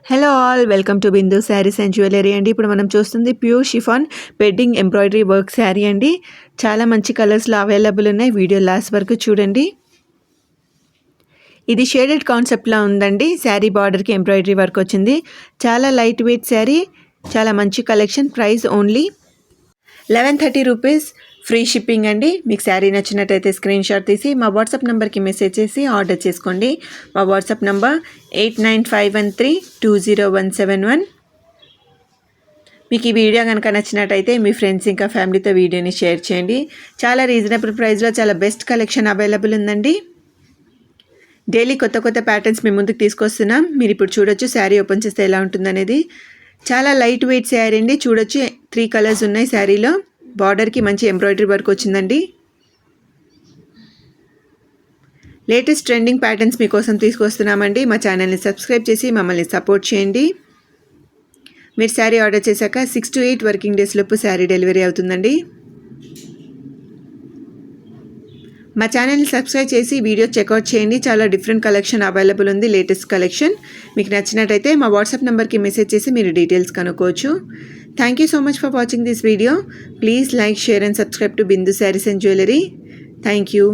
Hello all welcome to Bindu saris and jewellery అండి. ఇప్పుడు మనం చూస్తుంది pure chiffon wedding embroidery work sari అండి. చాలా మంచి కలర్స్లో అవైలబుల్ ఉన్నాయి. వీడియో లాస్ట్ వరకు చూడండి. ఇది షేడెడ్ కాన్సెప్ట్లా ఉందండి. శారీ బార్డర్కి ఎంబ్రాయిడరీ వర్క్ వచ్చింది. చాలా లైట్ వెయిట్ శారీ, చాలా మంచి collection. Price only 1130 rupees. Free shipping అండి. మీకు శారీ నచ్చినట్టయితే స్క్రీన్ షాట్ తీసి మా వాట్సాప్ నెంబర్కి మెసేజ్ చేసి ఆర్డర్ చేసుకోండి. మా వాట్సాప్ నెంబర్ 8951320171. మీకు ఈ వీడియో కనుక నచ్చినట్టయితే మీ ఫ్రెండ్స్ ఇంకా ఫ్యామిలీతో వీడియోని షేర్ చేయండి. చాలా రీజనబుల్ ప్రైస్లో చాలా బెస్ట్ కలెక్షన్ అవైలబుల్ ఉందండి. డైలీ కొత్త కొత్త ప్యాటర్న్స్ మీ ముందుకు తీసుకొస్తున్నాం. మీరు ఇప్పుడు చూడొచ్చు శారీ ఓపెన్ చేస్తే ఎలా ఉంటుందనేది. చాలా లైట్ వెయిట్ శారీ అండి. చూడొచ్చు 3 కలర్స్ ఉన్నాయి శారీలో. బార్డర్కి మంచి ఎంబ్రాయిడరీ వర్క్ వచ్చిందండి. లేటెస్ట్ ట్రెండింగ్ ప్యాటర్న్స్ మీకోసం తీసుకొస్తున్నామండి. మా ఛానల్ని సబ్స్క్రైబ్ చేసి మమ్మల్ని సపోర్ట్ చేయండి. మీరు శారీ ఆర్డర్ చేశాక 6 to 8 వర్కింగ్ డేస్ లోపు శారీ డెలివరీ అవుతుందండి. మా ఛానల్ని సబ్స్క్రైబ్ చేసి వీడియో చెక్అవుట్ చేయండి. చాలా డిఫరెంట్ కలెక్షన్ అవైలబుల్ ఉంది. లేటెస్ట్ కలెక్షన్ మీకు నచ్చినట్టయితే మా వాట్సాప్ నెంబర్కి మెసేజ్ చేసి మీరు డీటెయిల్స్ కనుక్కోవచ్చు. Thank you so much for watching this video. Please like, share and subscribe to Bindu saris and jewellery. Thank you.